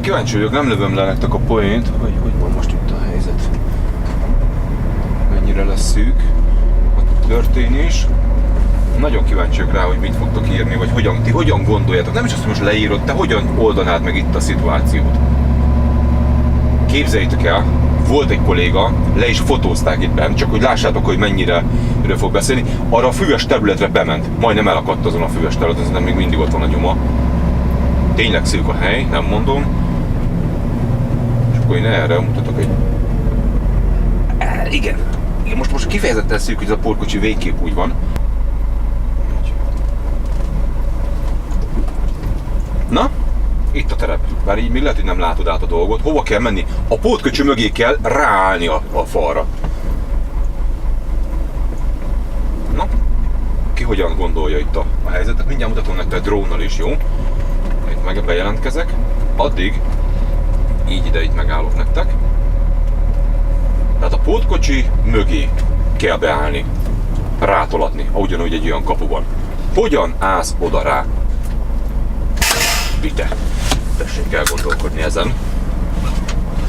kíváncsi vagyok, nem lövöm le nektek a poént, hogy van most itt a helyzet. Mennyire lesz szűk a történés. Nagyon kíváncsi vagyok rá, hogy mit fogtok írni, vagy ti hogyan gondoljátok. Nem is azt, hogy most leírod, te hogyan oldanád meg itt a szituációt. Képzeljétek el, volt egy kolléga, le is fotózták itt bent, csak hogy lássátok, hogy mennyire fog beszélni. Arra a füves területre bement, majdnem elakadt azon a füves területen, de még mindig ott van a nyoma. Tényleg szűk a hely, nem mondom. És akkor én erre mutatok egy... Igen, most kifejezetten szűk, hogy ez a porkocsi végképp úgy van. Na, itt a terep. Bár így még lehet, hogy nem látod át a dolgot. Hova kell menni? A pótköcső mögé kell ráállni a falra. Na, ki hogyan gondolja itt a helyzetet? Mindjárt mutatom nektek drónnal is, jó? Itt meg bejelentkezek. Addig így itt megállok nektek. Tehát a pótkocsi mögé kell beállni. Rátolatni, ugyanúgy egy olyan kapuban. Hogyan állsz oda rá? Vite, tessék elgondolkodni ezen.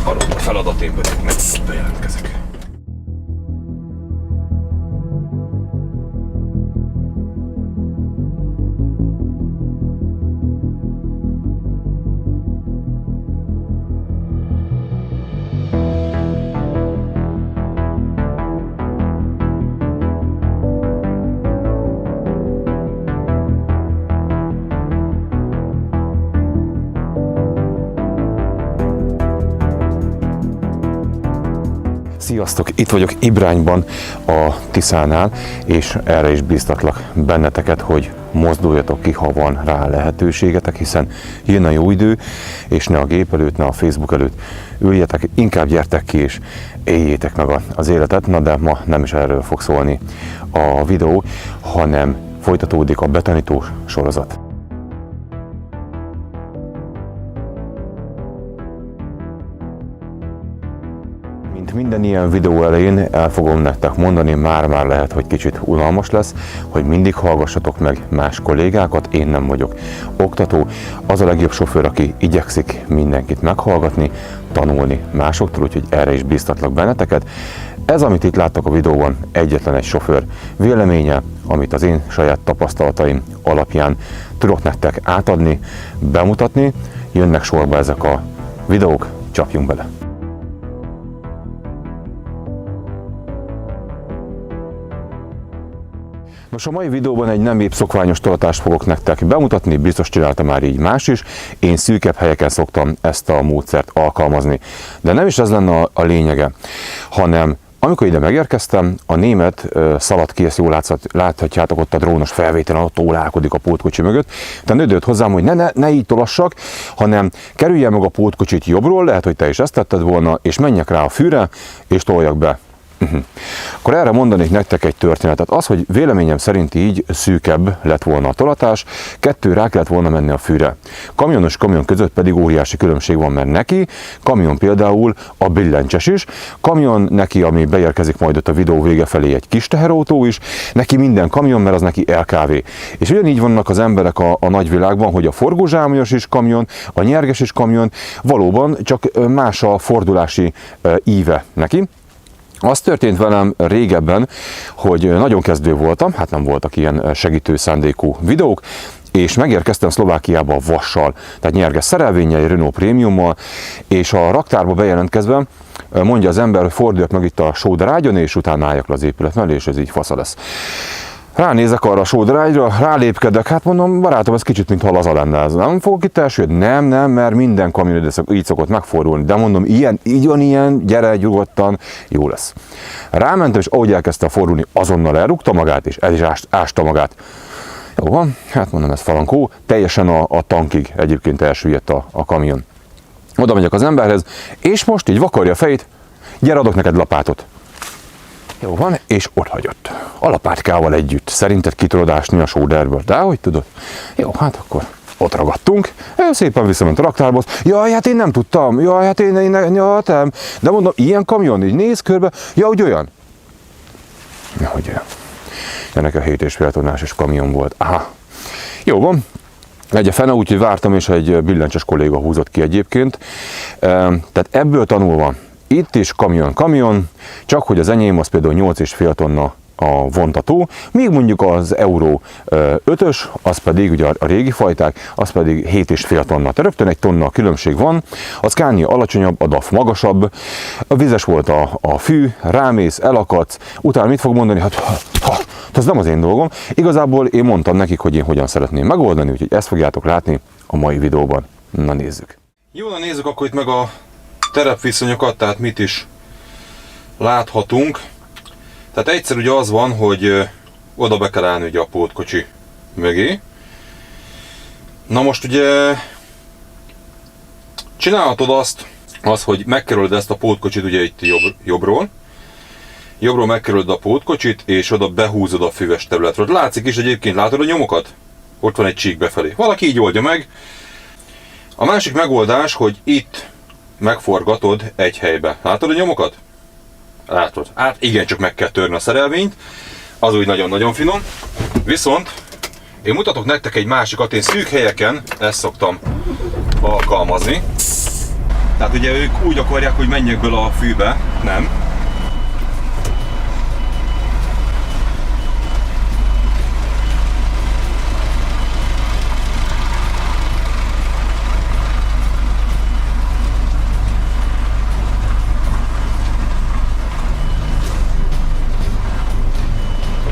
Arról a feladat, én pedig meg bejelentkezek. Sziasztok! Itt vagyok Ibrányban, a Tiszánál, és erre is bíztatlak benneteket, hogy mozduljatok ki, ha van rá lehetőségetek, hiszen jön a jó idő, és ne a gép előtt, ne a Facebook előtt üljetek, inkább gyertek ki és éljétek meg az életet. Na de ma nem is erről fog szólni a videó, hanem folytatódik a betanító sorozat. Minden ilyen videó elején el fogom nektek mondani, már lehet, hogy kicsit unalmas lesz, hogy mindig hallgassatok meg más kollégákat, én nem vagyok oktató. Az a legjobb sofőr, aki igyekszik mindenkit meghallgatni, tanulni másoktól, úgyhogy erre is bíztatlak benneteket. Ez, amit itt láttok a videóban, egyetlen egy sofőr véleménye, amit az én saját tapasztalataim alapján tudok nektek átadni, bemutatni. Jönnek sorba ezek a videók, csapjunk bele! Nos, a mai videóban egy nem épp szokványos tolatást fogok nektek bemutatni, biztos csinálta már így más is. Én szűkebb helyeken szoktam ezt a módszert alkalmazni. De nem is ez lenne a lényege, hanem amikor ide megérkeztem, a német szaladt ki, ezt jól láthatjátok ott a drónos felvételen, ott ólálkodik a pótkocsi mögött. Tehát nődött hozzám, hogy ne így tolassak, hanem kerüljen meg a pótkocsit jobbról, lehet, hogy te is ezt tetted volna, és menjek rá a fűre, és toljak be. Akkor erre mondanék nektek egy történetet. Az, hogy véleményem szerint így szűkebb lett volna a tolatás, kettő rá kellett volna menni a fűre. Kamionos kamion között pedig óriási különbség van, mert neki, kamion például a billentyes is, kamion neki, ami beérkezik majd ott a videó vége felé, egy kis teherautó is, neki minden kamion, mert az neki LKV. És ugyanígy vannak az emberek a nagyvilágban, hogy a forgózsámolyos is kamion, a nyerges is kamion, valóban csak más a fordulási íve neki. Az történt velem régebben, hogy nagyon kezdő voltam, hát nem voltak ilyen segítő szándékú videók, és megérkeztem Szlovákiába vassal, tehát nyerges szerelvénnyel, Renault Prémiummal, és a raktárba bejelentkezve mondja az ember, hogy forduljak meg itt a sóderágyon, és utána álljak le az épület mellé, és ez így fasza lesz. Ránézek arra a sóderágyra, rálépkedek, hát mondom, barátom, ez kicsit mint laza lenne, ez nem fogok itt elsülni? Nem, mert minden kamion így szokott megfordulni, de mondom, ilyen, gyere nyugodtan, jó lesz. Rámentem, és ahogy elkezdte a fordulni, azonnal elrúgta magát, és el is ásta magát. Jó van, hát mondom, ez falankó, teljesen a tankig egyébként elsüllyedt a kamion. Oda megyek az emberhez, és most így vakarja a fejét, gyere, adok neked lapátot. Jó van, és ott hagyott. A lapátkával együtt. Szerinted ki tudod ásni a sóderből? De hogy tudod? Jó, hát akkor ott ragadtunk. Szépen visszament a raktárból. Jaj, hát én nem tudtam. Jaj, hát én nem. De mondom, ilyen kamion, így néz körbe. Ja, hogy olyan. Ja, hogy olyan. Ennek a 7,5 tonnás kamion volt. Aha. Jó van. Egy a fene, úgyhogy vártam, és egy billentyűs kolléga húzott ki egyébként. Tehát ebből tanulva, itt is kamion, csak hogy az enyém az például 8,5 tonna a vontató, míg mondjuk az Euro 5-ös, az pedig ugye a régi fajták, az pedig 7,5 tonna. Tehát rögtön egy tonna különbség van, a Scania alacsonyabb, a DAF magasabb, a vizes volt a fű, rámész, elakadsz, utána mit fog mondani? Hát ez nem az én dolgom. Igazából én mondtam nekik, hogy én hogyan szeretném megoldani, úgyhogy ezt fogjátok látni a mai videóban. Na nézzük. Jó, na nézzük akkor itt meg a terepviszonyokat, tehát mit is láthatunk. Tehát egyszer ugye az van, hogy oda be kell állni ugye a pótkocsi mögé. Na most ugye csinálhatod azt, hogy megkerülöd ezt a pótkocsit ugye itt jobbról. Jobbról megkerülöd a pótkocsit, és oda behúzod a füves területről. Látszik is egyébként, látod a nyomokat? Ott van egy csík befelé. Valaki így oldja meg. A másik megoldás, hogy itt megforgatod egy helybe. Látod a nyomokat? Látod. Hát igen, csak meg kell törni a szerelvényt. Az úgy nagyon-nagyon finom. Viszont én mutatok nektek egy másikat. Én szűk helyeken ezt szoktam alkalmazni. Tehát ugye ők úgy akarják, hogy menjek bele a fűbe. Nem.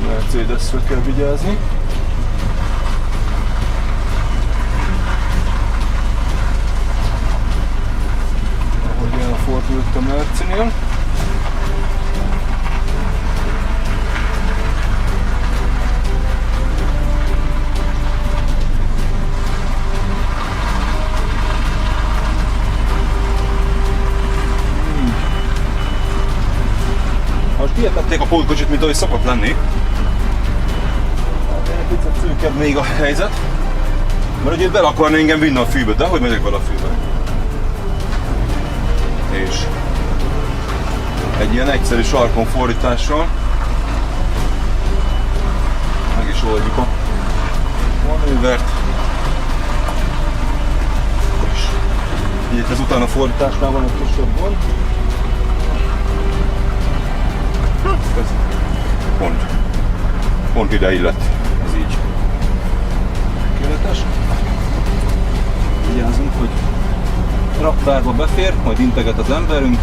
Mercedesre kell vigyázni. Ahogy elfordult a Mercinél. Most hihetették a pótkocsit, mint ahogy szokott lenni. Egy picit szűkebb még a helyzet. Mert ugye bele akarna engem vinni a fűbe, de hogy megyek bele a fűbe? És egy ilyen egyszerű sarkon fordítással meg is oldjuk a manővert. És így ezután a fordításnál van egy kisebb gond. Ez pont ide illett, ez így tökéletes. Vigyázzunk, hogy raktárba befér, majd integet az emberünk.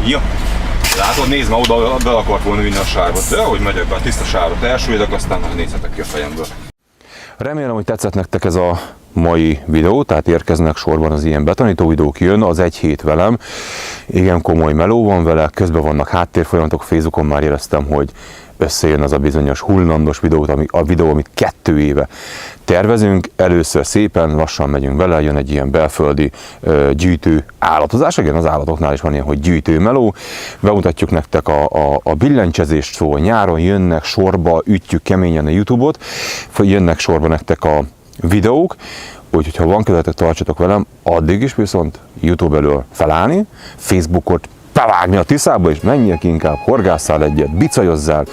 Ja, látod, nézd már, oda be akart volna vinni a sávot, de ahogy megyek be a tiszta sávot elsüllyedek, aztán majd nézhetek ki a fejemből. Remélem, hogy tetszett nektek ez a mai videó, tehát érkeznek sorban az ilyen betanító videók, jön az egy hét velem, igen komoly meló van vele, közben vannak háttérfolyamatok, Facebookon már éreztem, hogy összejön az a bizonyos hullandos videó, amit 2 éve tervezünk. Először szépen lassan megyünk bele, jön egy ilyen belföldi gyűjtő állatozás, igen, az állatoknál is van ilyen, hogy gyűjtő meló, bemutatjuk nektek a billentyezést, szóval nyáron jönnek sorba, ütjük keményen a YouTube-ot, jönnek sorba nektek a videók, úgyhogy ha van kedvetek, tartsatok velem, addig is viszont YouTube elől felállni, Facebookot bevágni a Tiszába, és menjél ki inkább, horgásszál egyet, bicajozzál,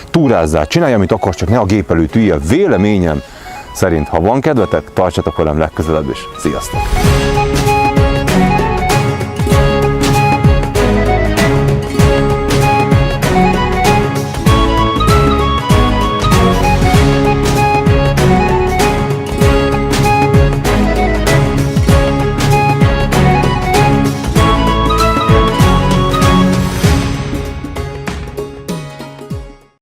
túrázzál, csinálj, amit akarsz, csak ne a gép előtt üljél. Véleményem szerint, ha van kedvetek, tartsatok velem legközelebb is. Sziasztok!